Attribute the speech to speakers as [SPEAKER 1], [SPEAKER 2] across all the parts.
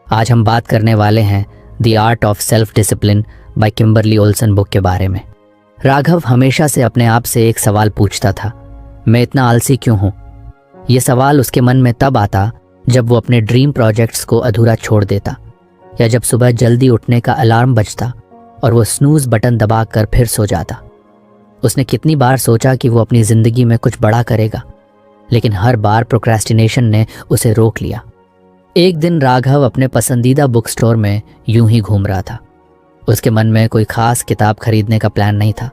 [SPEAKER 1] आज हम बात करने वाले हैं the art of self discipline by Kimberly Olson book के बारे में। राघव हमेशा से अपने आप से एक सवाल पूछता था, मैं इतना आलसी क्यों हूँ? ये सवाल उसके मन में तब आता जब वो अपने ड्रीम प्रोजेक्ट्स को अधूरा छोड़ देता, या जब सुबह जल्दी उठने का अलार्म बजता और वो स्नूज बटन दबाकर फिर सो जाता। उसने कितनी बार सोचा कि वो अपनी ज़िंदगी में कुछ बड़ा करेगा, लेकिन हर बार प्रोक्रेस्टिनेशन ने उसे रोक लिया। एक दिन राघव अपने पसंदीदा बुक स्टोर में यूं ही घूम रहा था। उसके मन में कोई खास किताब खरीदने का प्लान नहीं था,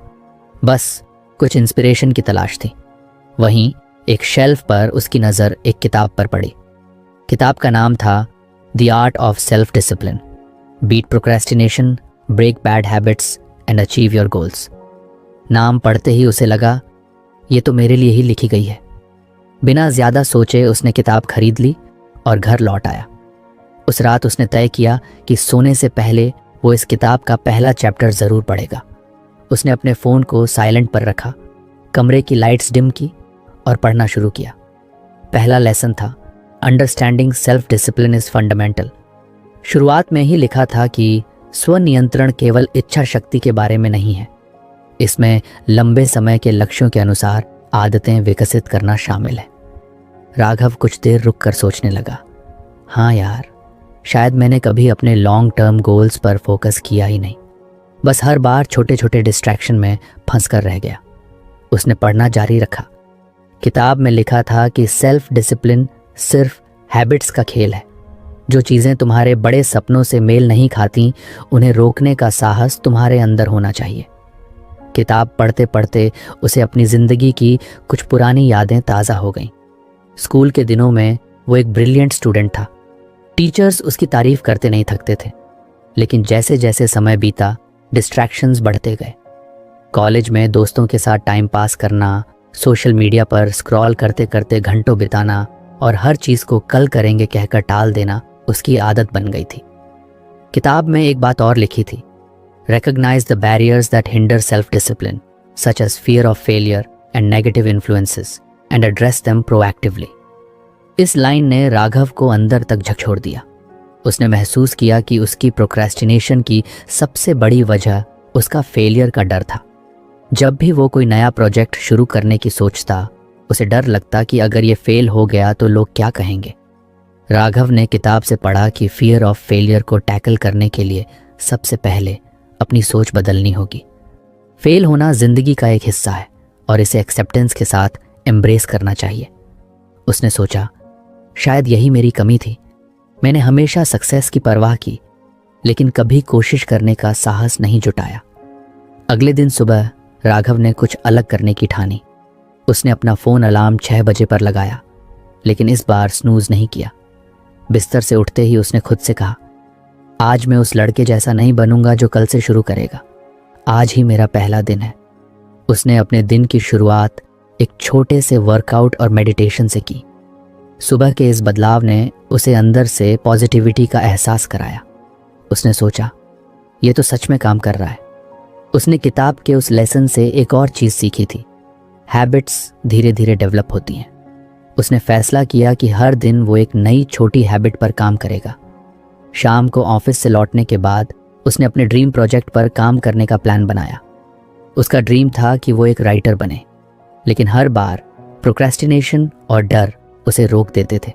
[SPEAKER 1] बस कुछ इंस्पिरेशन की तलाश थी। वहीं एक शेल्फ पर उसकी नज़र एक किताब पर पड़ी। किताब का नाम था the art of self discipline, beat procrastination, break bad habits and achieve your goals. नाम पढ़ते ही उसे लगा, ये तो मेरे लिए ही लिखी गई है। बिना ज़्यादा सोचे उसने किताब खरीद ली और घर लौट आया। उस रात उसने तय किया कि सोने से पहले वो इस किताब का पहला चैप्टर ज़रूर पढ़ेगा। उसने अपने फ़ोन को साइलेंट पर रखा, कमरे की लाइट्स डिम की और पढ़ना शुरू किया। पहला लेसन था understanding self discipline is fundamental. शुरुआत में ही लिखा था कि स्वनियंत्रण केवल इच्छा शक्ति के बारे में नहीं है, इसमें लंबे समय के लक्ष्यों के अनुसार आदतें विकसित करना शामिल है। राघव कुछ देर रुक कर सोचने लगा, हाँ यार, शायद मैंने कभी अपने लॉन्ग टर्म गोल्स पर फोकस किया ही नहीं, बस हर बार छोटे छोटे डिस्ट्रैक्शन में फंस कर रह गया। उसने पढ़ना जारी रखा। किताब में लिखा था कि सेल्फ डिसिप्लिन सिर्फ हैबिट्स का खेल है। जो चीज़ें तुम्हारे बड़े सपनों से मेल नहीं खाती, उन्हें रोकने का साहस तुम्हारे अंदर होना चाहिए। किताब पढ़ते पढ़ते उसे अपनी ज़िंदगी की कुछ पुरानी यादें ताज़ा हो गईं। स्कूल के दिनों में वो एक ब्रिलियंट स्टूडेंट था। टीचर्स उसकी तारीफ करते नहीं थकते थे, लेकिन जैसे जैसे समय बीता डिस्ट्रैक्शंस बढ़ते गए। कॉलेज में दोस्तों के साथ टाइम पास करना, सोशल मीडिया पर स्क्रॉल करते करते घंटों बिताना और हर चीज़ को कल करेंगे कहकर टाल देना उसकी आदत बन गई थी। किताब में एक बात और लिखी थी, recognize the barriers that hinder self-discipline, such as fear of failure and negative influences, and address them proactively. इस लाइन ने राघव को अंदर तक झकझोर दिया। उसने महसूस किया कि उसकी प्रोक्रेस्टिनेशन की सबसे बड़ी वजह उसका फेलियर का डर था। जब भी वो कोई नया प्रोजेक्ट शुरू करने की सोचता, उसे डर लगता कि अगर ये फेल हो गया तो लोग क्या कहेंगे। राघव ने किताब से पढ़ा कि फियर ऑफ फेलियर को टैकल करने के लिए सबसे पहले अपनी सोच बदलनी होगी। फेल होना जिंदगी का एक हिस्सा है और इसे एक्सेप्टेंस के साथ एम्ब्रेस करना चाहिए। उसने सोचा, शायद यही मेरी कमी थी। मैंने हमेशा सक्सेस की परवाह की, लेकिन कभी कोशिश करने का साहस नहीं जुटाया। अगले दिन सुबह राघव ने कुछ अलग करने की ठानी। उसने अपना फ़ोन अलार्म 6 बजे पर लगाया, लेकिन इस बार स्नूज नहीं किया। बिस्तर से उठते ही उसने खुद से कहा, आज मैं उस लड़के जैसा नहीं बनूंगा जो कल से शुरू करेगा। आज ही मेरा पहला दिन है। उसने अपने दिन की शुरुआत एक छोटे से वर्कआउट और मेडिटेशन से की। सुबह के इस बदलाव ने उसे अंदर से पॉजिटिविटी का एहसास कराया। उसने सोचा, ये तो सच में काम कर रहा है। उसने किताब के उस लेसन से एक और चीज़ सीखी थी, हैबिट्स धीरे धीरे डेवलप होती हैं। उसने फैसला किया कि हर दिन वो एक नई छोटी हैबिट पर काम करेगा। शाम को ऑफिस से लौटने के बाद उसने अपने ड्रीम प्रोजेक्ट पर काम करने का प्लान बनाया। उसका ड्रीम था कि वो एक राइटर बने, लेकिन हर बार प्रोक्रेस्टिनेशन और डर उसे रोक देते थे।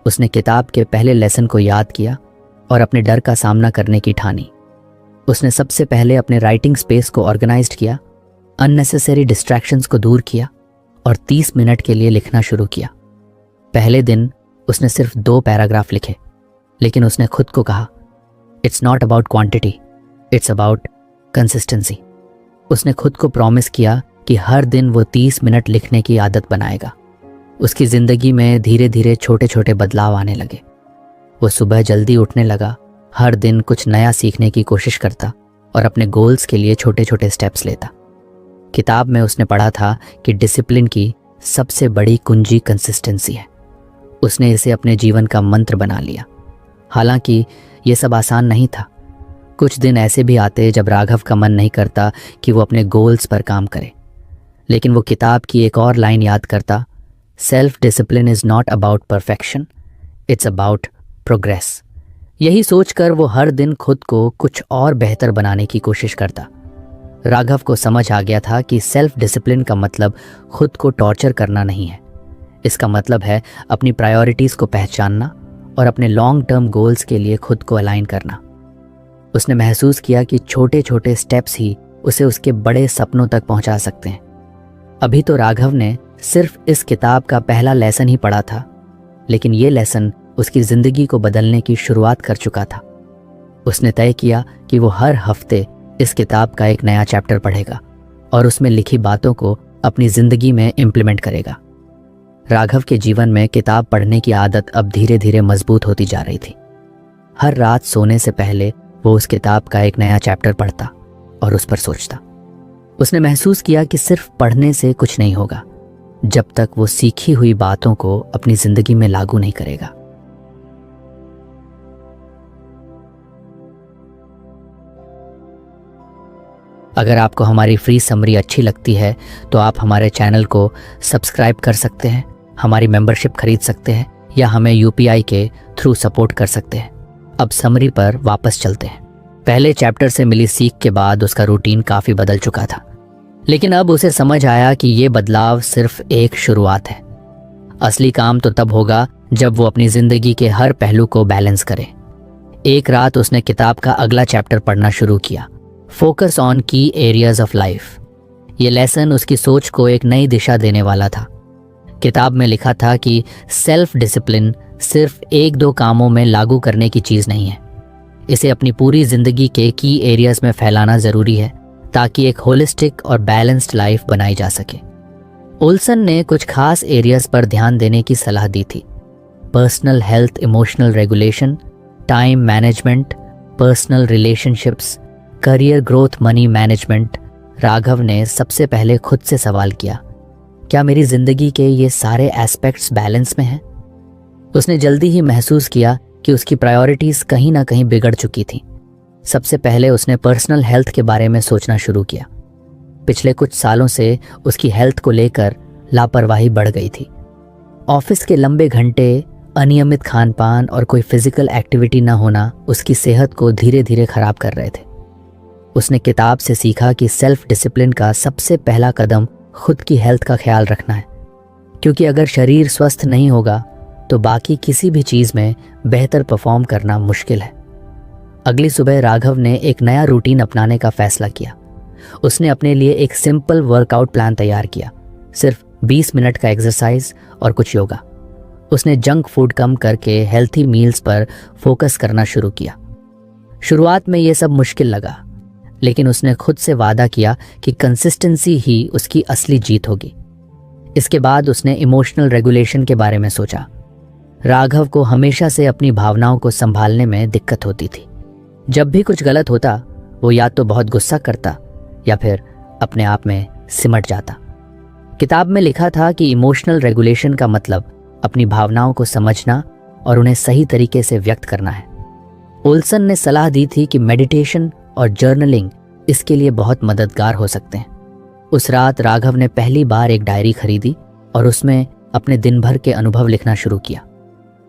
[SPEAKER 1] उसने किताब के पहले लेसन को याद किया और अपने डर का सामना करने की ठानी। उसने सबसे पहले अपने राइटिंग स्पेस को ऑर्गेनाइज्ड किया, अननेसेसरी डिस्ट्रैक्शंस को दूर किया और 30 मिनट के लिए लिखना शुरू किया। पहले दिन उसने सिर्फ 2 पैराग्राफ लिखे, लेकिन उसने खुद को कहा, it's not about quantity, it's about consistency. उसने खुद को प्रॉमिस किया कि हर दिन वो 30 मिनट लिखने की आदत बनाएगा। उसकी ज़िंदगी में धीरे धीरे छोटे छोटे बदलाव आने लगे। वो सुबह जल्दी उठने लगा, हर दिन कुछ नया सीखने की कोशिश करता और अपने गोल्स के लिए छोटे छोटे स्टेप्स लेता। किताब में उसने पढ़ा था कि डिसिप्लिन की सबसे बड़ी कुंजी कंसिस्टेंसी है। उसने इसे अपने जीवन का मंत्र बना लिया। हालांकि ये सब आसान नहीं था। कुछ दिन ऐसे भी आते जब राघव का मन नहीं करता कि वो अपने गोल्स पर काम करे, लेकिन वो किताब की एक और लाइन याद करता, self discipline is not about perfection, it's about progress. यही सोचकर वो हर दिन खुद को कुछ और बेहतर बनाने की कोशिश करता। राघव को समझ आ गया था कि सेल्फ डिसिप्लिन का मतलब खुद को टॉर्चर करना नहीं है। इसका मतलब है अपनी प्रायोरिटीज़ को पहचानना और अपने लॉन्ग टर्म गोल्स के लिए खुद को अलाइन करना। उसने महसूस किया कि छोटे छोटे स्टेप्स ही उसे उसके बड़े सपनों तक पहुंचा सकते हैं। अभी तो राघव ने सिर्फ इस किताब का पहला लेसन ही पढ़ा था, लेकिन ये लेसन उसकी ज़िंदगी को बदलने की शुरुआत कर चुका था। उसने तय किया कि वो हर हफ्ते इस किताब का एक नया चैप्टर पढ़ेगा और उसमें लिखी बातों को अपनी ज़िंदगी में इम्प्लीमेंट करेगा। राघव के जीवन में किताब पढ़ने की आदत अब धीरे धीरे मजबूत होती जा रही थी। हर रात सोने से पहले वो उस किताब का एक नया चैप्टर पढ़ता और उस पर सोचता। उसने महसूस किया कि सिर्फ पढ़ने से कुछ नहीं होगा जब तक वो सीखी हुई बातों को अपनी ज़िंदगी में लागू नहीं करेगा। अगर आपको हमारी फ्री समरी अच्छी लगती है तो आप हमारे चैनल को सब्सक्राइब कर सकते हैं, हमारी मेंबरशिप खरीद सकते हैं या हमें यूपीआई के थ्रू सपोर्ट कर सकते हैं। अब समरी पर वापस चलते हैं। पहले चैप्टर से मिली सीख के बाद उसका रूटीन काफ़ी बदल चुका था, लेकिन अब उसे समझ आया कि ये बदलाव सिर्फ एक शुरुआत है। असली काम तो तब होगा जब वो अपनी ज़िंदगी के हर पहलू को बैलेंस करे। एक रात उसने किताब का अगला चैप्टर पढ़ना शुरू किया, फोकस ऑन की एरियाज ऑफ लाइफ। ये लेसन उसकी सोच को एक नई दिशा देने वाला था। किताब में लिखा था कि सेल्फ डिसिप्लिन सिर्फ एक दो कामों में लागू करने की चीज़ नहीं है, इसे अपनी पूरी ज़िंदगी के की एरियाज में फैलाना ज़रूरी है ताकि एक होलिस्टिक और बैलेंस्ड लाइफ बनाई जा सके। ओल्सन ने कुछ खास एरियाज पर ध्यान देने की सलाह दी थी। Personal health, emotional regulation, time management, personal relationships, career growth, money management. Raghav ने सबसे पहले खुद से सवाल किया, क्या मेरी ज़िंदगी के ये सारे एस्पेक्ट्स बैलेंस में हैं? उसने जल्दी ही महसूस किया कि उसकी प्रायोरिटीज़ कहीं ना कहीं बिगड़ चुकी थी। सबसे पहले उसने पर्सनल हेल्थ के बारे में सोचना शुरू किया। पिछले कुछ सालों से उसकी हेल्थ को लेकर लापरवाही बढ़ गई थी। ऑफिस के लंबे घंटे, अनियमित खान पान और कोई फिजिकल एक्टिविटी न होना उसकी सेहत को धीरे धीरे खराब कर रहे थे। उसने किताब से सीखा कि सेल्फ डिसिप्लिन का सबसे पहला कदम खुद की हेल्थ का ख्याल रखना है, क्योंकि अगर शरीर स्वस्थ नहीं होगा तो बाकी किसी भी चीज़ में बेहतर परफॉर्म करना मुश्किल है। अगली सुबह राघव ने एक नया रूटीन अपनाने का फैसला किया। उसने अपने लिए एक सिंपल वर्कआउट प्लान तैयार किया, सिर्फ 20 मिनट का एक्सरसाइज और कुछ योगा। उसने जंक फूड कम करके हेल्थी मील्स पर फोकस करना शुरू किया। शुरुआत में ये सब मुश्किल लगा, लेकिन उसने खुद से वादा किया कि कंसिस्टेंसी ही उसकी असली जीत होगी। इसके बाद उसने इमोशनल रेगुलेशन के बारे में सोचा। राघव को हमेशा से अपनी भावनाओं को संभालने में दिक्कत होती थी। जब भी कुछ गलत होता वो या तो बहुत गुस्सा करता या फिर अपने आप में सिमट जाता। किताब में लिखा था कि इमोशनल रेगुलेशन का मतलब अपनी भावनाओं को समझना और उन्हें सही तरीके से व्यक्त करना है। ओल्सन ने सलाह दी थी कि मेडिटेशन और जर्नलिंग इसके लिए बहुत मददगार हो सकते हैं। उस रात राघव ने पहली बार एक डायरी खरीदी और उसमें अपने दिन भर के अनुभव लिखना शुरू किया।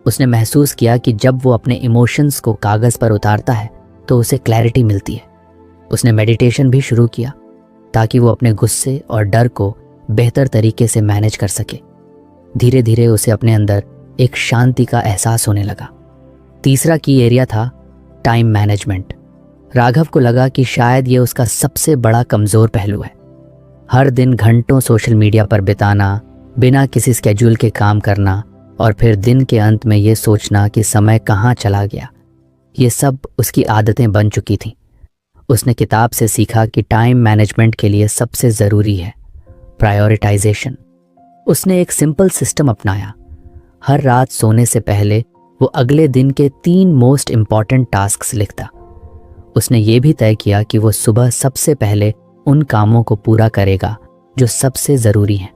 [SPEAKER 1] उसने महसूस किया कि जब वो अपने इमोशंस को कागज़ पर उतारता है तो उसे क्लैरिटी मिलती है। उसने मेडिटेशन भी शुरू किया ताकि वो अपने गुस्से और डर को बेहतर तरीके से मैनेज कर सके। धीरे धीरे उसे अपने अंदर एक शांति का एहसास होने लगा। तीसरा की एरिया था टाइम मैनेजमेंट। राघव को लगा कि शायद ये उसका सबसे बड़ा कमज़ोर पहलू है। हर दिन घंटों सोशल मीडिया पर बिताना, बिना किसी स्केड्यूल के काम करना और फिर दिन के अंत में ये सोचना कि समय कहाँ चला गया, ये सब उसकी आदतें बन चुकी थीं। उसने किताब से सीखा कि टाइम मैनेजमेंट के लिए सबसे ज़रूरी है प्रायोरिटाइजेशन। उसने एक सिंपल सिस्टम अपनाया। हर रात सोने से पहले वो अगले दिन के 3 मोस्ट इम्पॉर्टेंट टास्क्स लिखता। उसने ये भी तय किया कि वो सुबह सबसे पहले उन कामों को पूरा करेगा जो सबसे ज़रूरी हैं।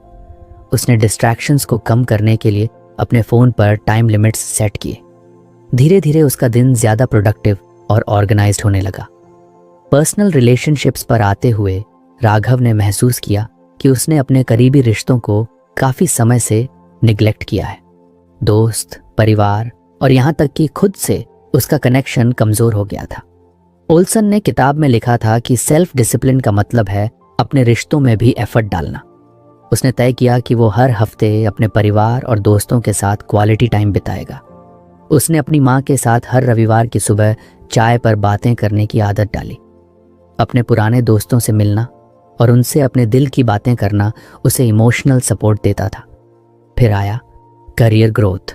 [SPEAKER 1] उसने डिस्ट्रैक्शंस को कम करने के लिए अपने फ़ोन पर टाइम लिमिट्स सेट किए। धीरे धीरे उसका दिन ज़्यादा प्रोडक्टिव और ऑर्गेनाइज्ड होने लगा। पर्सनल रिलेशनशिप्स पर आते हुए राघव ने महसूस किया कि उसने अपने करीबी रिश्तों को काफ़ी समय से निगलेक्ट किया है। दोस्त, परिवार और यहाँ तक कि खुद से उसका कनेक्शन कमजोर हो गया था। ओल्सन ने किताब में लिखा था कि सेल्फ डिसिप्लिन का मतलब है अपने रिश्तों में भी एफर्ट डालना। उसने तय किया कि वो हर हफ्ते अपने परिवार और दोस्तों के साथ क्वालिटी टाइम बिताएगा। उसने अपनी माँ के साथ हर रविवार की सुबह चाय पर बातें करने की आदत डाली। अपने पुराने दोस्तों से मिलना और उनसे अपने दिल की बातें करना उसे इमोशनल सपोर्ट देता था। फिर आया करियर ग्रोथ।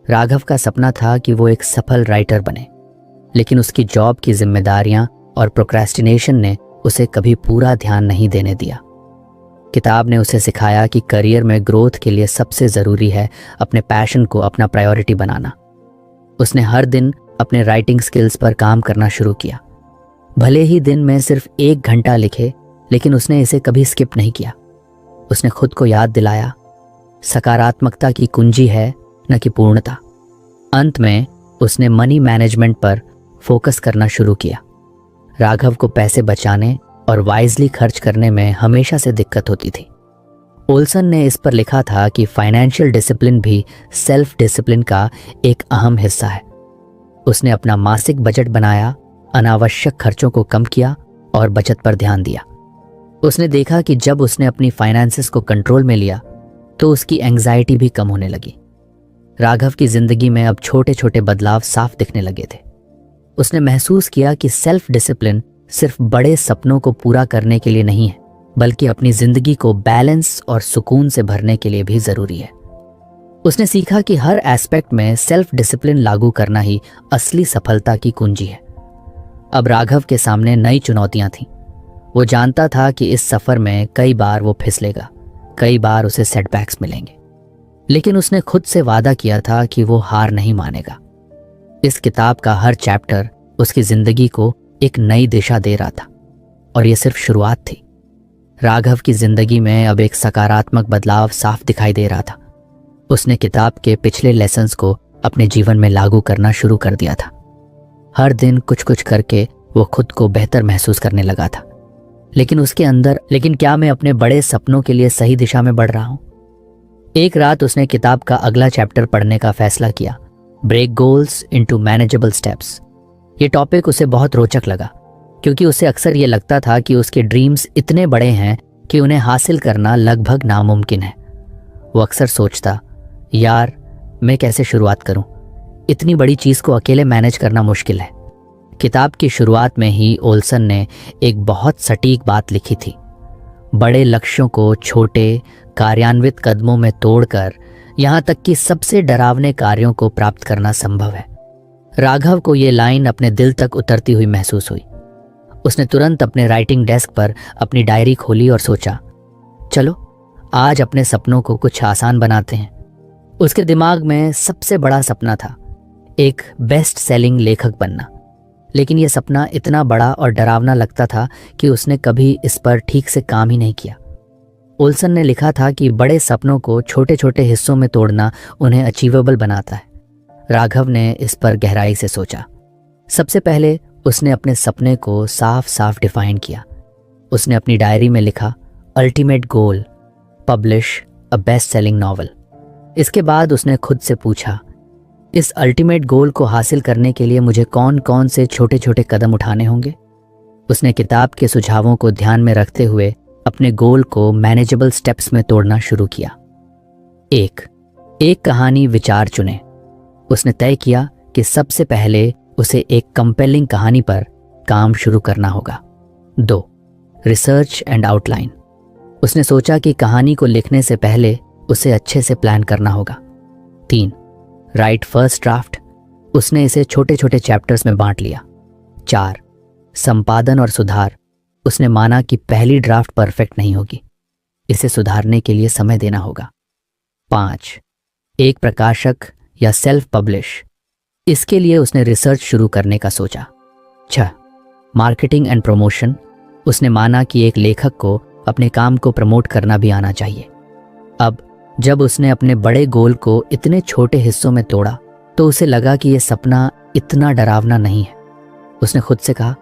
[SPEAKER 1] राघव का सपना था कि वो एक सफल राइटर बने, लेकिन उसकी जॉब की जिम्मेदारियां और प्रोक्रेस्टिनेशन ने उसे कभी पूरा ध्यान नहीं देने दिया। किताब ने उसे सिखाया कि करियर में ग्रोथ के लिए सबसे ज़रूरी है अपने पैशन को अपना प्रायोरिटी बनाना। उसने हर दिन अपने राइटिंग स्किल्स पर काम करना शुरू किया। भले ही दिन में सिर्फ 1 घंटा लिखे, लेकिन उसने इसे कभी स्किप नहीं किया। उसने खुद को याद दिलाया, सकारात्मकता की कुंजी है न कि पूर्णता। अंत में उसने मनी मैनेजमेंट पर फोकस करना शुरू किया। राघव को पैसे बचाने और वाइजली खर्च करने में हमेशा से दिक्कत होती थी। ओल्सन ने इस पर लिखा था कि फाइनेंशियल डिसिप्लिन भी सेल्फ डिसिप्लिन का एक अहम हिस्सा है। उसने अपना मासिक बजट बनाया, अनावश्यक खर्चों को कम किया और बचत पर ध्यान दिया। उसने देखा कि जब उसने अपनी फाइनेंसेस को कंट्रोल में लिया तो उसकी एंग्जाइटी भी कम होने लगी। राघव की जिंदगी में अब छोटे छोटे बदलाव साफ दिखने लगे थे। उसने महसूस किया कि सेल्फ डिसिप्लिन सिर्फ बड़े सपनों को पूरा करने के लिए नहीं है, बल्कि अपनी जिंदगी को बैलेंस और सुकून से भरने के लिए भी जरूरी है। उसने सीखा कि हर एस्पेक्ट में सेल्फ डिसिप्लिन लागू करना ही असली सफलता की कुंजी है। अब राघव के सामने नई चुनौतियां थीं। वो जानता था कि इस सफर में कई बार वो फिसलेगा, कई बार उसे सेटबैक्स मिलेंगे, लेकिन उसने खुद से वादा किया था कि वो हार नहीं मानेगा। इस किताब का हर चैप्टर उसकी जिंदगी को एक नई दिशा दे रहा था, और ये सिर्फ शुरुआत थी। राघव की जिंदगी में अब एक सकारात्मक बदलाव साफ दिखाई दे रहा था। उसने किताब के पिछले लेसन्स को अपने जीवन में लागू करना शुरू कर दिया था। हर दिन कुछ कुछ करके वो खुद को बेहतर महसूस करने लगा था। लेकिन क्या मैं अपने बड़े सपनों के लिए सही दिशा में बढ़ रहा हूं? एक रात उसने किताब का अगला चैप्टर पढ़ने का फैसला किया, break goals into manageable steps. ये टॉपिक उसे बहुत रोचक लगा, क्योंकि उसे अक्सर ये लगता था कि उसके ड्रीम्स इतने बड़े हैं कि उन्हें हासिल करना लगभग नामुमकिन है। वो अक्सर सोचता, यार मैं कैसे शुरुआत करूं? इतनी बड़ी चीज को अकेले मैनेज करना मुश्किल है। किताब की शुरुआत में ही ओल्सन ने एक बहुत सटीक बात लिखी थी, बड़े लक्ष्यों को छोटे कार्यान्वित कदमों में तोड़कर यहां तक कि सबसे डरावने कार्यों को प्राप्त करना संभव है। राघव को ये लाइन अपने दिल तक उतरती हुई महसूस हुई। उसने तुरंत अपने राइटिंग डेस्क पर अपनी डायरी खोली और सोचा, चलो आज अपने सपनों को कुछ आसान बनाते हैं। उसके दिमाग में सबसे बड़ा सपना था एक बेस्ट सेलिंग लेखक बनना, लेकिन यह सपना इतना बड़ा और डरावना लगता था कि उसने कभी इस पर ठीक से काम ही नहीं किया। ओल्सन ने लिखा था कि बड़े सपनों को छोटे छोटे हिस्सों में तोड़ना उन्हें अचीवेबल बनाता है। राघव ने इस पर गहराई से सोचा। सबसे पहले उसने अपने सपने को साफ साफ डिफाइन किया। उसने अपनी डायरी में लिखा, ultimate goal, publish a best selling novel. इसके बाद उसने खुद से पूछा, इस अल्टीमेट गोल को हासिल करने के लिए मुझे कौन कौन से छोटे छोटे कदम उठाने होंगे? उसने किताब के सुझावों को ध्यान में रखते हुए अपने गोल को मैनेजेबल स्टेप्स में तोड़ना शुरू किया। एक कहानी विचार चुने। उसने तय किया कि सबसे पहले उसे एक कंपेलिंग कहानी पर काम शुरू करना होगा। 2. Research and outline. उसने सोचा कि कहानी को लिखने से पहले उसे अच्छे से प्लान करना होगा। 3. Right first draft. उसने इसे छोटे छोटे चैप्टर्स में बांट लिया। 4. संपादन और सुधार। उसने माना कि पहली ड्राफ्ट परफेक्ट नहीं होगी, इसे सुधारने के लिए समय देना होगा। 5. एक प्रकाशक या सेल्फ पब्लिश। इसके लिए उसने रिसर्च शुरू करने का सोचा। 6. Marketing and promotion. उसने माना कि एक लेखक को अपने काम को प्रमोट करना भी आना चाहिए। अब जब उसने अपने बड़े गोल को इतने छोटे हिस्सों में तोड़ा तो उसे लगा कि यह सपना इतना डरावना नहीं है। उसने खुद से कहा,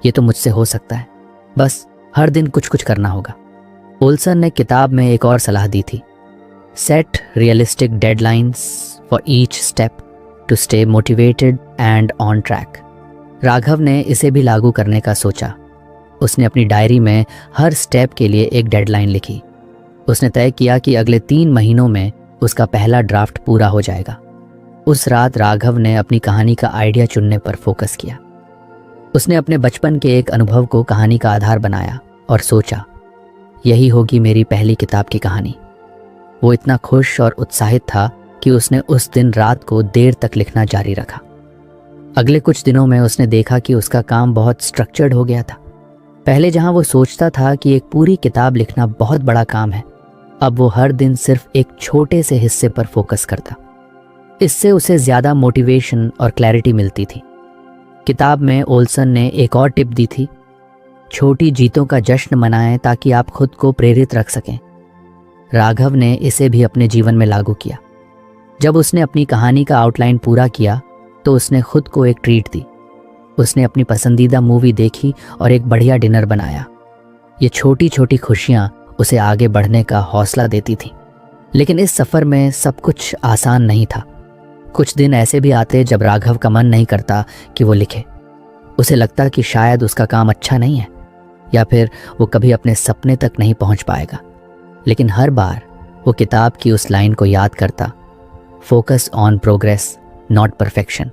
[SPEAKER 1] यह तो मुझसे हो सकता है, बस हर दिन कुछ कुछ करना होगा। ओल्सन ने किताब में एक और सलाह दी थी, set realistic deadlines for each step to stay motivated and on track. Raghav ने इसे भी लागू करने का सोचा। उसने अपनी डायरी में हर स्टेप के लिए एक डेडलाइन लिखी। उसने तय किया कि अगले 3 महीनों में उसका पहला ड्राफ्ट पूरा हो जाएगा। उस रात राघव ने अपनी कहानी का आइडिया चुनने पर फोकस किया। उसने अपने बचपन के एक अनुभव को कहानी का आधार बनाया और सोचा, यही होगी मेरी पहली किताब की कहानी। वो इतना खुश और उत्साहित था कि उसने उस दिन रात को देर तक लिखना जारी रखा। अगले कुछ दिनों में उसने देखा कि उसका काम बहुत स्ट्रक्चर्ड हो गया था। पहले जहां वो सोचता था कि एक पूरी किताब लिखना बहुत बड़ा काम है, अब वो हर दिन सिर्फ एक छोटे से हिस्से पर फोकस करता। इससे उसे ज़्यादा मोटिवेशन और क्लैरिटी मिलती थी। किताब में ओल्सन ने एक और टिप दी थी, छोटी जीतों का जश्न मनाएं ताकि आप खुद को प्रेरित रख सकें। राघव ने इसे भी अपने जीवन में लागू किया। जब उसने अपनी कहानी का आउटलाइन पूरा किया तो उसने खुद को एक ट्रीट दी। उसने अपनी पसंदीदा मूवी देखी और एक बढ़िया डिनर बनाया। ये छोटी छोटी खुशियाँ उसे आगे बढ़ने का हौसला देती थीं। लेकिन इस सफ़र में सब कुछ आसान नहीं था। कुछ दिन ऐसे भी आते जब राघव का मन नहीं करता कि वो लिखे। उसे लगता कि शायद उसका काम अच्छा नहीं है या फिर वो कभी अपने सपने तक नहीं पहुंच पाएगा। लेकिन हर बार वो किताब की उस लाइन को याद करता, focus on progress not perfection.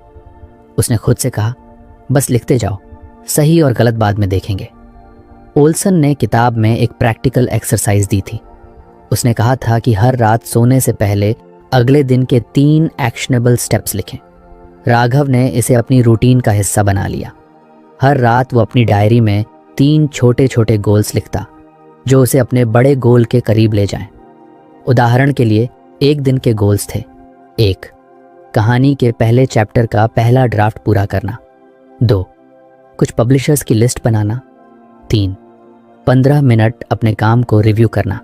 [SPEAKER 1] उसने खुद से कहा, बस लिखते जाओ, सही और गलत बाद में देखेंगे। ओल्सन ने किताब में एक प्रैक्टिकल एक्सरसाइज दी थी। उसने कहा था कि हर रात सोने से पहले अगले दिन के 3 एक्शनेबल स्टेप्स लिखें। राघव ने इसे अपनी रूटीन का हिस्सा बना लिया। हर रात वो अपनी डायरी में 3 छोटे छोटे गोल्स लिखता जो उसे अपने बड़े गोल के करीब ले जाएं। उदाहरण के लिए एक दिन के गोल्स थे, 1 कहानी के पहले चैप्टर का पहला ड्राफ्ट पूरा करना, 2 कुछ पब्लिशर्स की लिस्ट बनाना, 3 15 मिनट अपने काम को रिव्यू करना।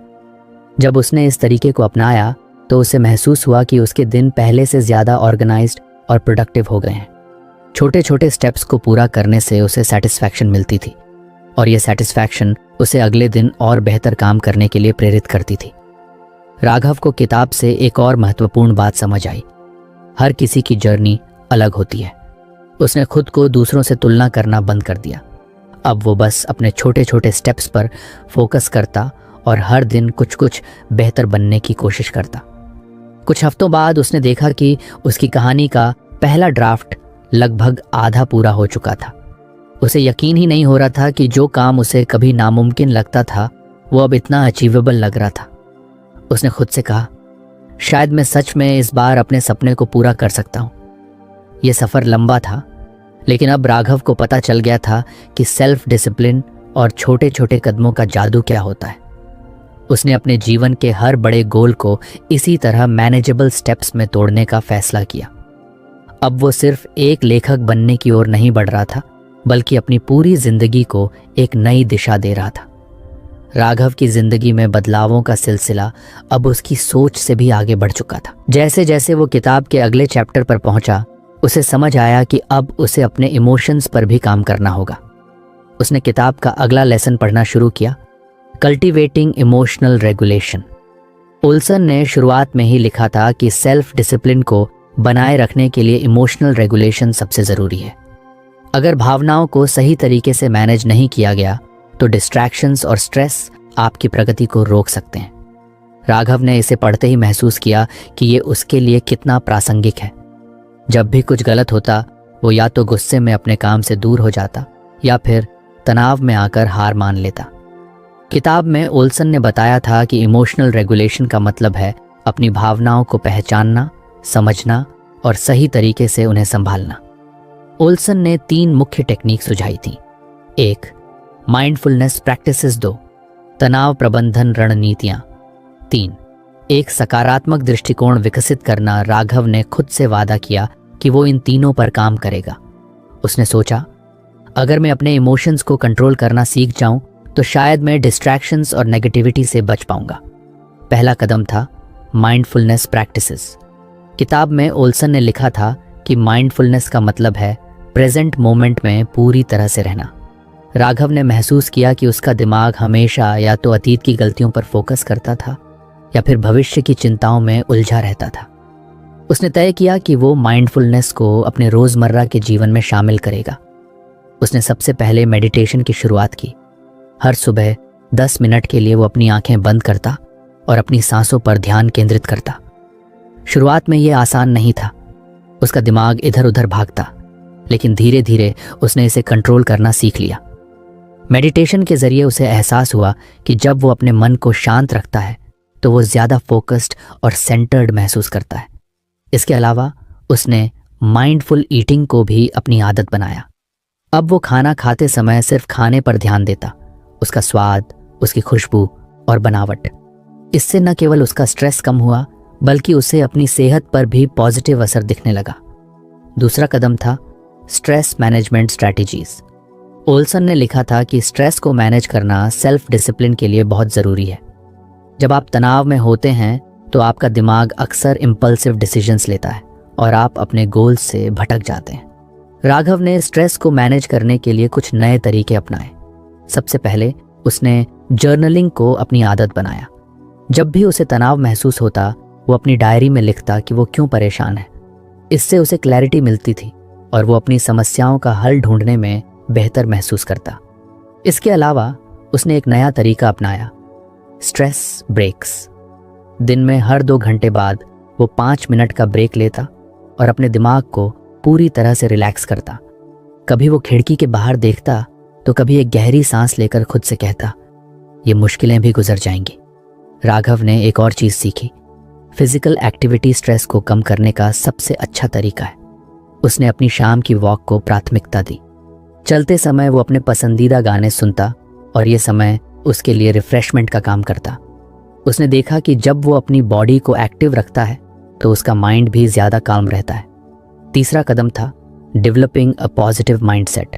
[SPEAKER 1] जब उसने इस तरीके को अपनाया तो उसे महसूस हुआ कि उसके दिन पहले से ज़्यादा ऑर्गेनाइज्ड और प्रोडक्टिव हो गए हैं। छोटे छोटे स्टेप्स को पूरा करने से उसे सेटिस्फैक्शन मिलती थी और यह सेटिस्फैक्शन उसे अगले दिन और बेहतर काम करने के लिए प्रेरित करती थी। राघव को किताब से एक और महत्वपूर्ण बात समझ आई, हर किसी की जर्नी अलग होती है। उसने खुद को दूसरों से तुलना करना बंद कर दिया। अब वो बस अपने छोटे छोटे स्टेप्स पर फोकस करता और हर दिन कुछ कुछ बेहतर बनने की कोशिश करता। कुछ हफ्तों बाद उसने देखा कि उसकी कहानी का पहला ड्राफ्ट लगभग आधा पूरा हो चुका था। उसे यकीन ही नहीं हो रहा था कि जो काम उसे कभी नामुमकिन लगता था वो अब इतना अचीवेबल लग रहा था। उसने खुद से कहा, शायद मैं सच में इस बार अपने सपने को पूरा कर सकता हूँ। यह सफ़र लंबा था, लेकिन अब राघव को पता चल गया था कि सेल्फ डिसिप्लिन और छोटे छोटे कदमों का जादू क्या होता है। उसने अपने जीवन के हर बड़े गोल को इसी तरह मैनेजेबल स्टेप्स में तोड़ने का फैसला किया। अब वो सिर्फ एक लेखक बनने की ओर नहीं बढ़ रहा था, बल्कि अपनी पूरी जिंदगी को एक नई दिशा दे रहा था। राघव की जिंदगी में बदलावों का सिलसिला अब उसकी सोच से भी आगे बढ़ चुका था। जैसे जैसे वो किताब के अगले चैप्टर पर पहुंचा, उसे समझ आया कि अब उसे अपने इमोशंस पर भी काम करना होगा। उसने किताब का अगला लेसन पढ़ना शुरू किया, कल्टीवेटिंग इमोशनल रेगुलेशन। ओल्सन ने शुरुआत में ही लिखा था कि सेल्फ डिसिप्लिन को बनाए रखने के लिए इमोशनल रेगुलेशन सबसे ज़रूरी है। अगर भावनाओं को सही तरीके से मैनेज नहीं किया गया तो डिस्ट्रैक्शंस और स्ट्रेस आपकी प्रगति को रोक सकते हैं। राघव ने इसे पढ़ते ही महसूस किया कि ये उसके लिए कितना प्रासंगिक है। जब भी कुछ गलत होता, वो या तो गुस्से में अपने काम से दूर हो जाता या फिर तनाव में आकर हार मान लेता। किताब में ओल्सन ने बताया था कि इमोशनल रेगुलेशन का मतलब है अपनी भावनाओं को पहचानना, समझना और सही तरीके से उन्हें संभालना। ओल्सन ने 3 मुख्य टेक्निक सुझाई थी। 1 माइंडफुलनेस प्रैक्टिसेस, 2 तनाव प्रबंधन रणनीतियाँ, 3 एक सकारात्मक दृष्टिकोण विकसित करना। राघव ने खुद से वादा किया कि वो इन तीनों पर काम करेगा। उसने सोचा, अगर मैं अपने इमोशंस को कंट्रोल करना सीख जाऊं तो शायद मैं डिस्ट्रैक्शंस और नेगेटिविटी से बच पाऊंगा। पहला कदम था माइंडफुलनेस प्रैक्टिसेस। किताब में ओल्सन ने लिखा था कि माइंडफुलनेस का मतलब है प्रेजेंट मोमेंट में पूरी तरह से रहना। राघव ने महसूस किया कि उसका दिमाग हमेशा या तो अतीत की गलतियों पर फोकस करता था या फिर भविष्य की चिंताओं में उलझा रहता था। उसने तय किया कि वो माइंडफुलनेस को अपने रोज़मर्रा के जीवन में शामिल करेगा। उसने सबसे पहले मेडिटेशन की शुरुआत की। हर सुबह 10 मिनट के लिए वो अपनी आंखें बंद करता और अपनी सांसों पर ध्यान केंद्रित करता। शुरुआत में यह आसान नहीं था, उसका दिमाग इधर उधर भागता, लेकिन धीरे धीरे उसने इसे कंट्रोल करना सीख लिया। मेडिटेशन के जरिए उसे एहसास हुआ कि जब वो अपने मन को शांत रखता है तो वो ज़्यादा फोकस्ड और सेंटर्ड महसूस करता है। इसके अलावा उसने माइंडफुल ईटिंग को भी अपनी आदत बनाया। अब वो खाना खाते समय सिर्फ खाने पर ध्यान देता, उसका स्वाद, उसकी खुशबू और बनावट। इससे न केवल उसका स्ट्रेस कम हुआ, बल्कि उसे अपनी सेहत पर भी पॉजिटिव असर दिखने लगा। दूसरा कदम था स्ट्रेस मैनेजमेंट स्ट्रैटेजीज। ओल्सन ने लिखा था कि स्ट्रेस को मैनेज करना सेल्फ डिसिप्लिन के लिए बहुत ज़रूरी है। जब आप तनाव में होते हैं तो आपका दिमाग अक्सर इम्पल्सिव डिसीजंस लेता है और आप अपने गोल्स से भटक जाते हैं। राघव ने स्ट्रेस को मैनेज करने के लिए कुछ नए तरीके अपनाए। सबसे पहले उसने जर्नलिंग को अपनी आदत बनाया। जब भी उसे तनाव महसूस होता, वो अपनी डायरी में लिखता कि वो क्यों परेशान है। इससे उसे क्लैरिटी मिलती थी और वो अपनी समस्याओं का हल ढूंढने में बेहतर महसूस करता। इसके अलावा उसने एक नया तरीका अपनाया, स्ट्रेस ब्रेक्स। दिन में हर 2 घंटे बाद वो 5 मिनट का ब्रेक लेता और अपने दिमाग को पूरी तरह से रिलैक्स करता। कभी वो खिड़की के बाहर देखता तो कभी एक गहरी सांस लेकर खुद से कहता, ये मुश्किलें भी गुजर जाएंगी। राघव ने एक और चीज़ सीखी, फिजिकल एक्टिविटी स्ट्रेस को कम करने का सबसे अच्छा तरीका है। उसने अपनी शाम की वॉक को प्राथमिकता दी। चलते समय वो अपने पसंदीदा गाने सुनता और ये समय उसके लिए रिफ्रेशमेंट का काम करता। उसने देखा कि जब वो अपनी बॉडी को एक्टिव रखता है तो उसका माइंड भी ज़्यादा काम रहता है। तीसरा कदम था developing a positive mindset.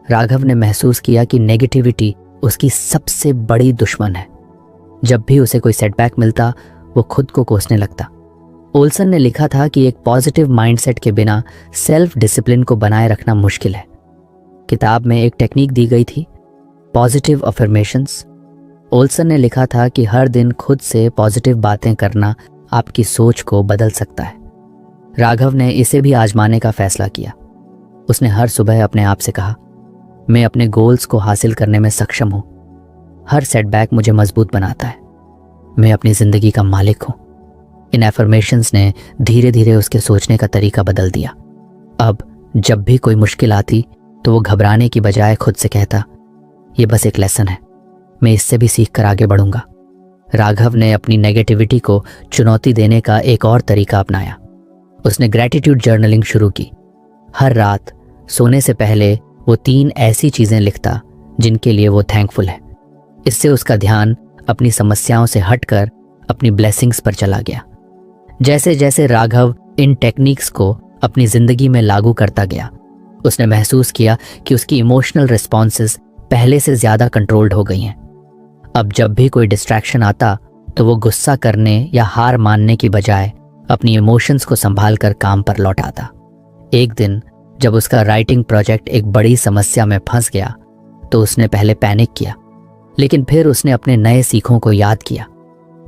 [SPEAKER 1] Raghav ने महसूस किया कि नेगेटिविटी उसकी सबसे बड़ी दुश्मन है। जब भी उसे कोई सेटबैक मिलता, वो खुद को कोसने लगता। ओल्सन ने लिखा था कि एक पॉजिटिव माइंडसेट के बिना सेल्फ डिसिप्लिन को बनाए रखना मुश्किल है। किताब में एक टेक्निक दी गई थी, पॉजिटिव अफर्मेशंस। ओल्सन ने लिखा था कि हर दिन खुद से पॉजिटिव बातें करना आपकी सोच को बदल सकता है। राघव ने इसे भी आजमाने का फैसला किया। उसने हर सुबह अपने आप से कहा, मैं अपने गोल्स को हासिल करने में सक्षम हूँ। हर सेटबैक मुझे मजबूत बनाता है। मैं अपनी ज़िंदगी का मालिक हूँ। इन एफर्मेशंस ने धीरे धीरे उसके सोचने का तरीका बदल दिया। अब जब भी कोई मुश्किल आती तो वो घबराने की बजाय खुद से कहता, ये बस एक लेसन है, मैं इससे भी सीख कर आगे बढ़ूंगा। राघव ने अपनी नेगेटिविटी को चुनौती देने का एक और तरीका अपनाया। उसने ग्रैटिट्यूड जर्नलिंग शुरू की। हर रात सोने से पहले वो 3 ऐसी चीज़ें लिखता जिनके लिए वो थैंकफुल है। इससे उसका ध्यान अपनी समस्याओं से हटकर अपनी ब्लेसिंग्स पर चला गया। जैसे जैसे राघव इन टेक्निक्स को अपनी ज़िंदगी में लागू करता गया, उसने महसूस किया कि उसकी इमोशनल रिस्पॉन्सेस पहले से ज़्यादा कंट्रोल्ड हो गई हैं। अब जब भी कोई डिस्ट्रैक्शन आता तो वो गुस्सा करने या हार मानने की बजाय अपनी इमोशंस को संभाल कर काम पर लौट आता। एक दिन जब उसका राइटिंग प्रोजेक्ट एक बड़ी समस्या में फंस गया तो उसने पहले पैनिक किया, लेकिन फिर उसने अपने नए सीखों को याद किया।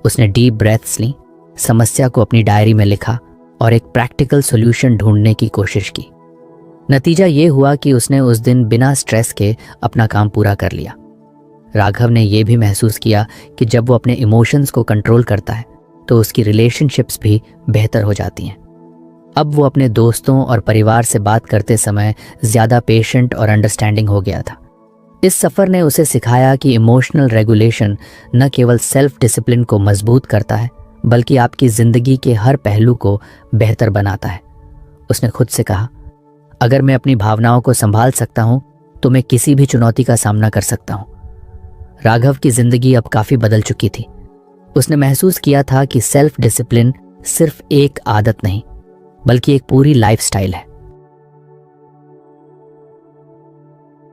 [SPEAKER 1] उसने डीप ब्रेथ्स ली, समस्या को अपनी डायरी में लिखा और एक प्रैक्टिकल सॉल्यूशन ढूंढने की कोशिश की। नतीजा ये हुआ कि उसने उस दिन बिना स्ट्रेस के अपना काम पूरा कर लिया। राघव ने यह भी महसूस किया कि जब वो अपने इमोशंस को कंट्रोल करता है तो उसकी रिलेशनशिप्स भी बेहतर हो जाती हैं। अब वो अपने दोस्तों और परिवार से बात करते समय ज़्यादा पेशेंट और अंडरस्टैंडिंग हो गया था। इस सफ़र ने उसे सिखाया कि इमोशनल रेगुलेशन न केवल सेल्फ डिसिप्लिन को मजबूत करता है, बल्कि आपकी ज़िंदगी के हर पहलू को बेहतर बनाता है। उसने खुद से कहा, अगर मैं अपनी भावनाओं को संभाल सकता हूँ तो मैं किसी भी चुनौती का सामना कर सकता हूँ। राघव की ज़िंदगी अब काफ़ी बदल चुकी थी। उसने महसूस किया था कि सेल्फ डिसिप्लिन सिर्फ एक आदत नहीं, बल्कि एक पूरी लाइफस्टाइल है।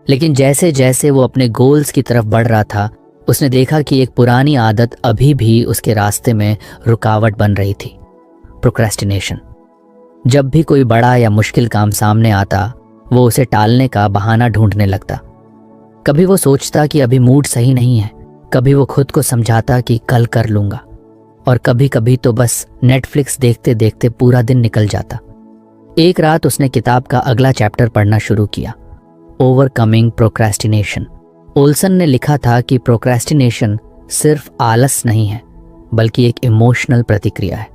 [SPEAKER 1] लेकिन जैसे जैसे वो अपने गोल्स की तरफ बढ़ रहा था, उसने देखा कि एक पुरानी आदत अभी भी उसके रास्ते में रुकावट बन रही थी, प्रोक्रेस्टिनेशन। जब भी कोई बड़ा या मुश्किल काम सामने आता, वो उसे टालने का बहाना ढूंढने लगता। कभी वो सोचता कि अभी मूड सही नहीं है, कभी वो खुद को समझाता कि कल कर लूंगा, और कभी कभी तो बस नेटफ्लिक्स देखते देखते पूरा दिन निकल जाता। एक रात उसने किताब का अगला चैप्टर पढ़ना शुरू किया, ओवरकमिंग प्रोक्रेस्टिनेशन। ओल्सन ने लिखा था कि प्रोक्रेस्टिनेशन सिर्फ आलस नहीं है, बल्कि एक इमोशनल प्रतिक्रिया है।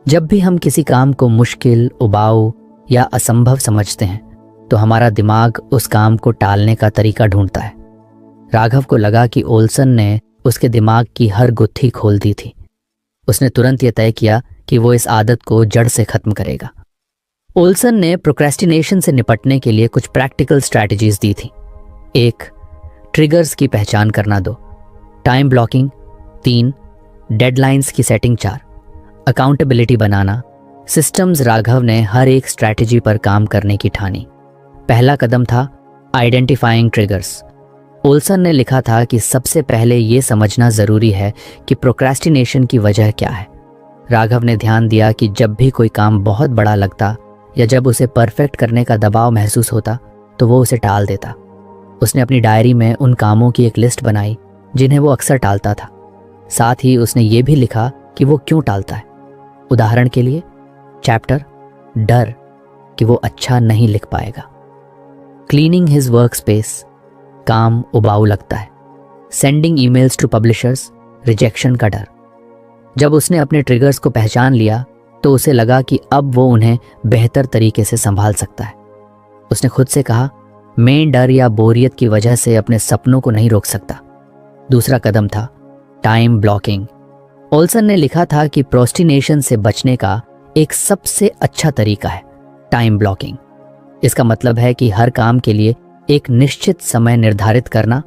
[SPEAKER 1] जब भी हम किसी काम को मुश्किल, उबाऊ या असंभव समझते हैं तो हमारा दिमाग उस काम को टालने का तरीका ढूंढता है। राघव को लगा कि ओल्सन ने उसके दिमाग की हर गुत्थी खोल दी थी। उसने तुरंत यह तय किया कि वो इस आदत को जड़ से खत्म करेगा। ओल्सन ने प्रोक्रेस्टिनेशन से निपटने के लिए कुछ प्रैक्टिकल स्ट्रैटेजीज दी थी। 1. ट्रिगर्स की पहचान करना। 2. Time blocking. 3. डेडलाइंस की सेटिंग। 4. अकाउंटेबिलिटी बनाना। सिस्टम्स। राघव ने हर एक स्ट्रैटेजी पर काम करने की ठानी। पहला कदम था आइडेंटिफाइंग ट्रिगर्स। ओल्सन ने लिखा था कि सबसे पहले ये समझना ज़रूरी है कि प्रोक्रेस्टिनेशन की वजह क्या है। राघव ने ध्यान दिया कि जब भी कोई काम बहुत बड़ा लगता या जब उसे परफेक्ट करने का दबाव महसूस होता तो वो उसे टाल देता। उसने अपनी डायरी में उन कामों की एक लिस्ट बनाई जिन्हें वो अक्सर टालता था। साथ ही उसने ये भी लिखा कि वो क्यों टालता है। उदाहरण के लिए चैप्टर डर कि वो अच्छा नहीं लिख पाएगा। क्लीनिंग हिज वर्क स्पेस, काम उबाऊ लगता है। Sending emails to publishers, rejection का डर। जब उसने अपने ट्रिगर्स को पहचान लिया तो उसे लगा कि अब वो उन्हें बेहतर तरीके से संभाल सकता है। उसने खुद से कहा, मैं डर या बोरियत की वजह से अपने सपनों को नहीं रोक सकता। दूसरा कदम था टाइम ब्लॉकिंग। ओल्सन ने लिखा था कि प्रोक्रेस्टिनेशन से बचने का एक सबसे अच्छा तरीका है टाइम ब्लॉकिंग। इसका मतलब है कि हर काम के लिए एक निश्चित समय निर्धारित करना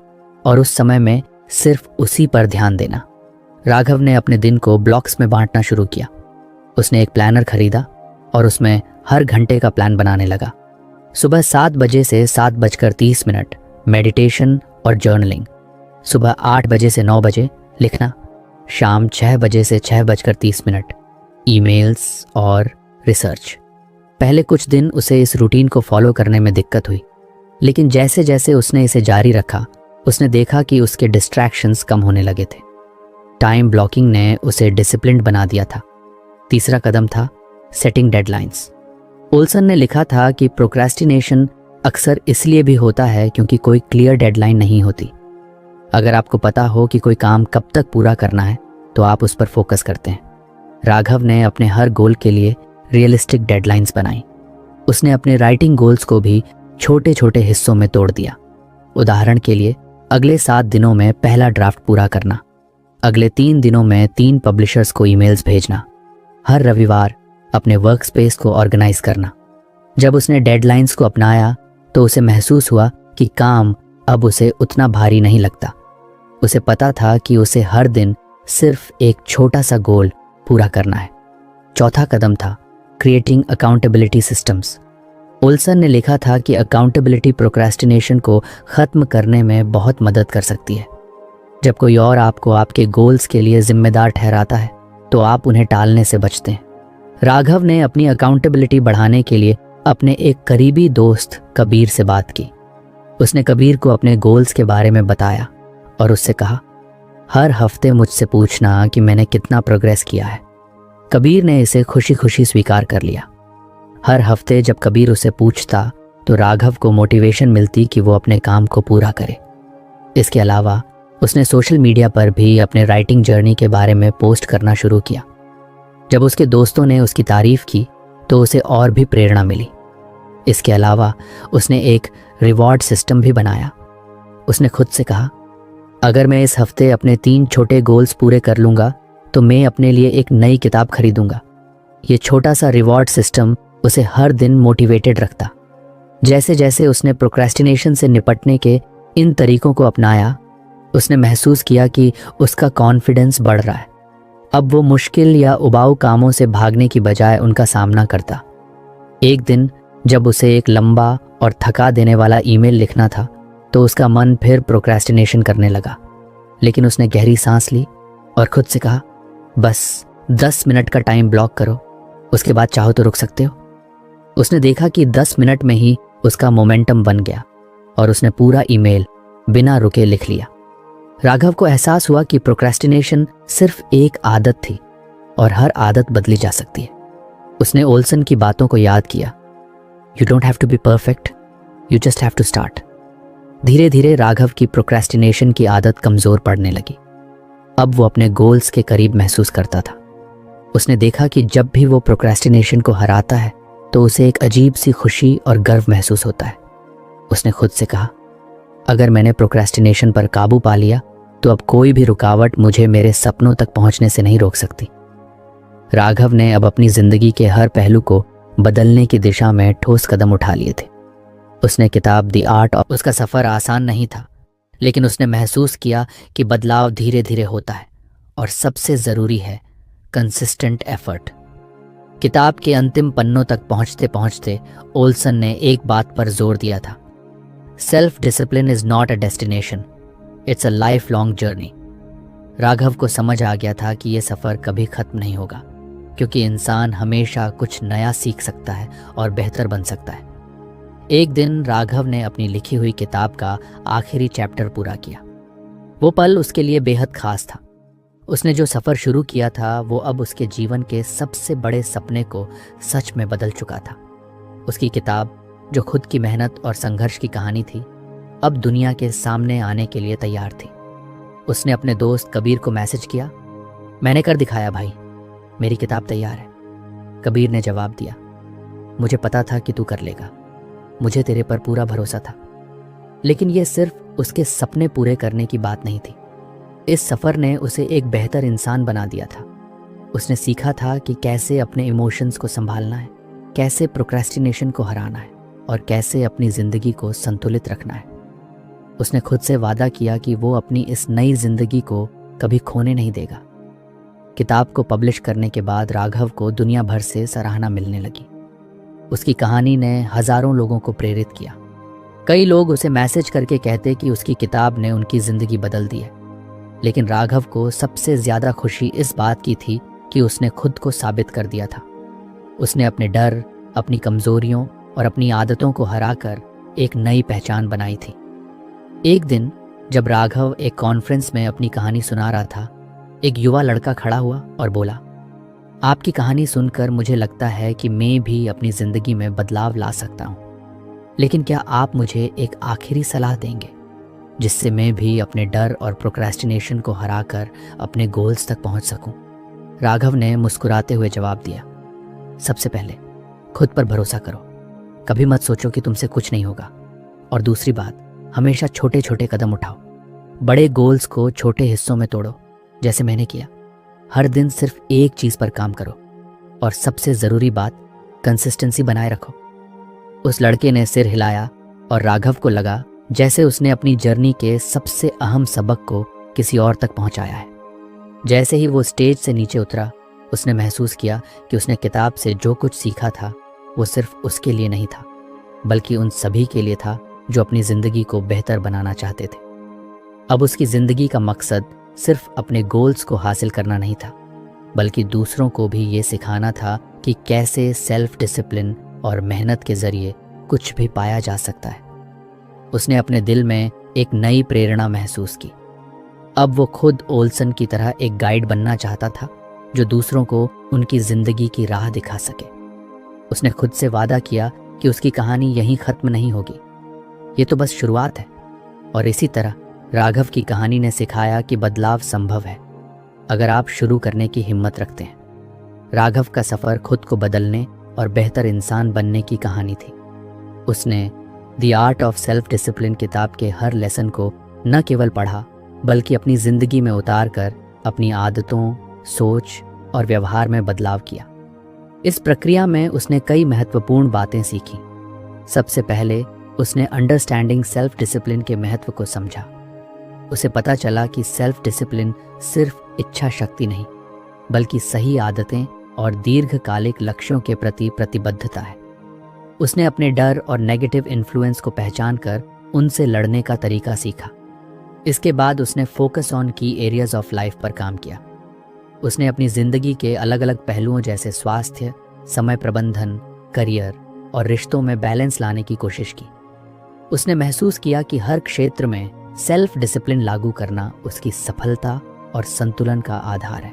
[SPEAKER 1] और उस समय में सिर्फ उसी पर ध्यान देना। राघव ने अपने दिन को ब्लॉक्स में बांटना शुरू किया। उसने एक प्लानर खरीदा और उसमें हर घंटे का प्लान बनाने लगा। सुबह 7 बजे से 7:30 मेडिटेशन और जर्नलिंग। सुबह 8 बजे से 9 बजे लिखना। शाम 6 बजे से 6:30 ईमेल्स और रिसर्च। पहले कुछ दिन उसे इस रूटीन को फॉलो करने में दिक्कत हुई, लेकिन जैसे जैसे उसने इसे जारी रखा उसने देखा कि उसके डिस्ट्रैक्शंस कम होने लगे थे। टाइम ब्लॉकिंग ने उसे डिसिप्लिन्ड बना दिया था। तीसरा कदम था सेटिंग डेडलाइंस। ओल्सन ने लिखा था कि प्रोक्रेस्टिनेशन अक्सर इसलिए भी होता है क्योंकि कोई क्लियर डेडलाइन नहीं होती। अगर आपको पता हो कि कोई काम कब तक पूरा करना है तो आप उस पर फोकस करते हैं। राघव ने अपने हर गोल के लिए रियलिस्टिक डेडलाइंस बनाई। उसने अपने राइटिंग गोल्स को भी छोटे छोटे हिस्सों में तोड़ दिया। उदाहरण के लिए अगले 7 दिनों में पहला ड्राफ्ट पूरा करना, अगले 3 दिनों में 3 पब्लिशर्स को ईमेल्स भेजना, हर रविवार अपने वर्क स्पेस को ऑर्गेनाइज करना। जब उसने डेडलाइंस को अपनाया तो उसे महसूस हुआ कि काम अब उसे उतना भारी नहीं लगता। उसे पता था कि उसे हर दिन सिर्फ एक छोटा सा गोल पूरा करना है। चौथा कदम था क्रिएटिंग अकाउंटेबिलिटी सिस्टम्स। ओल्सन ने लिखा था कि अकाउंटेबिलिटी प्रोक्रेस्टिनेशन को ख़त्म करने में बहुत मदद कर सकती है। जब कोई और आपको आपके गोल्स के लिए जिम्मेदार ठहराता है तो आप उन्हें टालने से बचते हैं। राघव ने अपनी अकाउंटेबिलिटी बढ़ाने के लिए अपने एक करीबी दोस्त कबीर से बात की। उसने कबीर को अपने गोल्स के बारे में बताया और उससे कहा, हर हफ्ते मुझसे पूछना कि मैंने कितना प्रोग्रेस किया है। कबीर ने इसे खुशी खुशी स्वीकार कर लिया। हर हफ्ते जब कबीर उसे पूछता तो राघव को मोटिवेशन मिलती कि वो अपने काम को पूरा करे। इसके अलावा उसने सोशल मीडिया पर भी अपने राइटिंग जर्नी के बारे में पोस्ट करना शुरू किया। जब उसके दोस्तों ने उसकी तारीफ की तो उसे और भी प्रेरणा मिली। इसके अलावा उसने एक रिवॉर्ड सिस्टम भी बनाया। उसने खुद से कहा, अगर मैं इस हफ्ते अपने 3 छोटे गोल्स पूरे कर लूँगा तो मैं अपने लिए एक नई किताब खरीदूंगा। ये छोटा सा रिवॉर्ड सिस्टम उसे हर दिन मोटिवेटेड रखता। जैसे जैसे उसने प्रोक्रेस्टिनेशन से निपटने के इन तरीकों को अपनाया उसने महसूस किया कि उसका कॉन्फिडेंस बढ़ रहा है। अब वो मुश्किल या उबाऊ कामों से भागने की बजाय उनका सामना करता। एक दिन जब उसे एक लंबा और थका देने वाला ईमेल लिखना था तो उसका मन फिर प्रोक्रेस्टिनेशन करने लगा, लेकिन उसने गहरी सांस ली और खुद से कहा, बस 10 मिनट का टाइम ब्लॉक करो, उसके बाद चाहो तो रुक सकते हो। उसने देखा कि 10 मिनट में ही उसका मोमेंटम बन गया और उसने पूरा ईमेल बिना रुके लिख लिया। राघव को एहसास हुआ कि प्रोक्रेस्टिनेशन सिर्फ एक आदत थी और हर आदत बदली जा सकती है। उसने ओल्सन की बातों को याद किया। You don't have to be perfect, you just have to start. धीरे धीरे राघव की प्रोक्रेस्टिनेशन की आदत कमज़ोर पड़ने लगी। अब वो अपने गोल्स के करीब महसूस करता था। उसने देखा कि जब भी वो प्रोक्रेस्टिनेशन को हराता है तो उसे एक अजीब सी खुशी और गर्व महसूस होता है। उसने खुद से कहा, अगर मैंने प्रोक्रेस्टिनेशन पर काबू पा लिया तो अब कोई भी रुकावट मुझे मेरे सपनों तक पहुंचने से नहीं रोक सकती। राघव ने अब अपनी जिंदगी के हर पहलू को बदलने की दिशा में ठोस कदम उठा लिए थे। उसने किताब द आर्ट ऑफ, उसका सफ़र आसान नहीं था, लेकिन उसने महसूस किया कि बदलाव धीरे धीरे होता है और सबसे ज़रूरी है कंसिस्टेंट एफर्ट। किताब के अंतिम पन्नों तक पहुंचते पहुंचते ओल्सन ने एक बात पर जोर दिया था, self discipline is not a destination, it's a life long journey. Raghav को समझ आ गया था कि यह सफ़र कभी ख़त्म नहीं होगा, क्योंकि इंसान हमेशा कुछ नया सीख सकता है और बेहतर बन सकता है। एक दिन राघव ने अपनी लिखी हुई किताब का आखिरी चैप्टर पूरा किया। वो पल उसके लिए बेहद खास था। उसने जो सफ़र शुरू किया था वो अब उसके जीवन के सबसे बड़े सपने को सच में बदल चुका था। उसकी किताब, जो खुद की मेहनत और संघर्ष की कहानी थी, अब दुनिया के सामने आने के लिए तैयार थी। उसने अपने दोस्त कबीर को मैसेज किया, मैंने कर दिखाया भाई, मेरी किताब तैयार है। कबीर ने जवाब दिया, मुझे पता था कि तू कर लेगा, मुझे तेरे पर पूरा भरोसा था। लेकिन यह सिर्फ उसके सपने पूरे करने की बात नहीं थी। इस सफ़र ने उसे एक बेहतर इंसान बना दिया था। उसने सीखा था कि कैसे अपने इमोशंस को संभालना है, कैसे प्रोक्रेस्टिनेशन को हराना है और कैसे अपनी ज़िंदगी को संतुलित रखना है। उसने खुद से वादा किया कि वो अपनी इस नई ज़िंदगी को कभी खोने नहीं देगा। किताब को पब्लिश करने के बाद राघव को दुनिया भर से सराहना मिलने लगी। उसकी कहानी ने हज़ारों लोगों को प्रेरित किया। कई लोग उसे मैसेज करके कहते कि उसकी किताब ने उनकी ज़िंदगी बदल दी है। लेकिन राघव को सबसे ज़्यादा खुशी इस बात की थी कि उसने खुद को साबित कर दिया था। उसने अपने डर, अपनी कमज़ोरियों और अपनी आदतों को हराकर एक नई पहचान बनाई थी। एक दिन जब राघव एक कॉन्फ्रेंस में अपनी कहानी सुना रहा था, एक युवा लड़का खड़ा हुआ और बोला, आपकी कहानी सुनकर मुझे लगता है कि मैं भी अपनी ज़िंदगी में बदलाव ला सकता हूँ। लेकिन क्या आप मुझे एक आखिरी सलाह देंगे जिससे मैं भी अपने डर और प्रोक्रेस्टिनेशन को हराकर अपने गोल्स तक पहुँच सकूँ? राघव ने मुस्कुराते हुए जवाब दिया, सबसे पहले खुद पर भरोसा करो, कभी मत सोचो कि तुमसे कुछ नहीं होगा। और दूसरी बात, हमेशा छोटे छोटे कदम उठाओ, बड़े गोल्स को छोटे हिस्सों में तोड़ो, जैसे मैंने किया। हर दिन सिर्फ एक चीज़ पर काम करो और सबसे ज़रूरी बात, कंसिस्टेंसी बनाए रखो। उस लड़के ने सिर हिलाया और राघव को लगा जैसे उसने अपनी जर्नी के सबसे अहम सबक को किसी और तक पहुंचाया है। जैसे ही वो स्टेज से नीचे उतरा, उसने महसूस किया कि उसने किताब से जो कुछ सीखा था वो सिर्फ उसके लिए नहीं था, बल्कि उन सभी के लिए था जो अपनी ज़िंदगी को बेहतर बनाना चाहते थे। अब उसकी ज़िंदगी का मकसद सिर्फ अपने गोल्स को हासिल करना नहीं था, बल्कि दूसरों को भी ये सिखाना था कि कैसे सेल्फ डिसिप्लिन और मेहनत के ज़रिए कुछ भी पाया जा सकता है। उसने अपने दिल में एक नई प्रेरणा महसूस की। अब वो खुद ओल्सन की तरह एक गाइड बनना चाहता था जो दूसरों को उनकी ज़िंदगी की राह दिखा सके। उसने खुद से वादा किया कि उसकी कहानी यहीं ख़त्म नहीं होगी, ये तो बस शुरुआत है। और इसी तरह राघव की कहानी ने सिखाया कि बदलाव संभव है अगर आप शुरू करने की हिम्मत रखते हैं। राघव का सफ़र खुद को बदलने और बेहतर इंसान बनने की कहानी थी। उसने the art of self discipline किताब के हर लेसन को न केवल पढ़ा, बल्कि अपनी ज़िंदगी में उतार कर अपनी आदतों, सोच और व्यवहार में बदलाव किया। इस प्रक्रिया में उसने कई महत्वपूर्ण बातें सीखी। सबसे पहले उसने अंडरस्टैंडिंग सेल्फ डिसिप्लिन के महत्व को समझा। उसे पता चला कि सेल्फ डिसिप्लिन सिर्फ इच्छा शक्ति नहीं, बल्कि सही आदतें और दीर्घकालिक लक्ष्यों के प्रति प्रतिबद्धता है। उसने अपने डर और नेगेटिव इन्फ्लुएंस को पहचान कर उनसे लड़ने का तरीका सीखा। इसके बाद उसने फोकस ऑन की एरियाज ऑफ लाइफ पर काम किया। उसने अपनी ज़िंदगी के अलग अलग पहलुओं जैसे स्वास्थ्य, समय प्रबंधन, करियर और रिश्तों में बैलेंस लाने की कोशिश की। उसने महसूस किया कि हर क्षेत्र में सेल्फ डिसिप्लिन लागू करना उसकी सफलता और संतुलन का आधार है।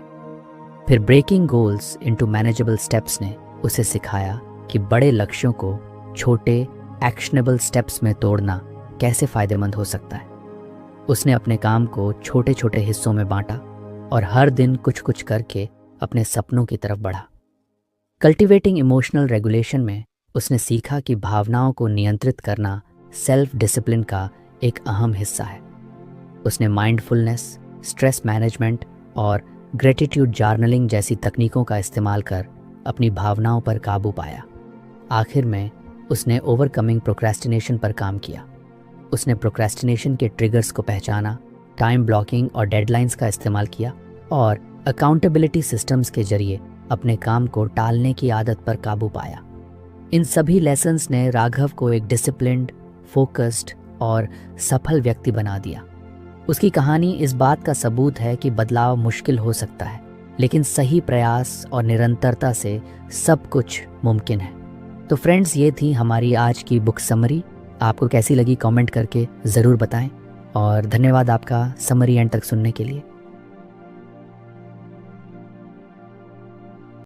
[SPEAKER 1] फिर breaking goals into manageable steps ने उसे सिखाया कि बड़े लक्ष्यों को छोटे एक्शनेबल स्टेप्स में तोड़ना कैसे फायदेमंद हो सकता है। उसने अपने काम को छोटे छोटे हिस्सों में बांटा और हर दिन कुछ कुछ करके अपने सपनों की तरफ बढ़ा। कल्टिवेटिंग इमोशनल रेगुलेशन में उसने सीखा कि भावनाओं को नियंत्रित करना सेल्फ डिसिप्लिन का एक अहम हिस्सा है। उसने माइंडफुलनेस, स्ट्रेस मैनेजमेंट और ग्रेटिट्यूड जर्नलिंग जैसी तकनीकों का इस्तेमाल कर अपनी भावनाओं पर काबू पाया। आखिर में उसने ओवरकमिंग प्रोक्रेस्टिनेशन पर काम किया। उसने प्रोक्रेस्टिनेशन के ट्रिगर्स को पहचाना, टाइम ब्लॉकिंग और डेडलाइंस का इस्तेमाल किया और अकाउंटेबिलिटी सिस्टम्स के जरिए अपने काम को टालने की आदत पर काबू पाया। इन सभी लेसन्स ने राघव को एक डिसिप्लिन्ड, फोकस्ड और सफल व्यक्ति बना दिया। उसकी कहानी इस बात का सबूत है कि बदलाव मुश्किल हो सकता है, लेकिन सही प्रयास और निरंतरता से सब कुछ मुमकिन है। तो फ्रेंड्स, ये थी हमारी आज की बुक समरी। आपको कैसी लगी कमेंट करके ज़रूर बताएं और धन्यवाद आपका समरी एंड तक सुनने के लिए।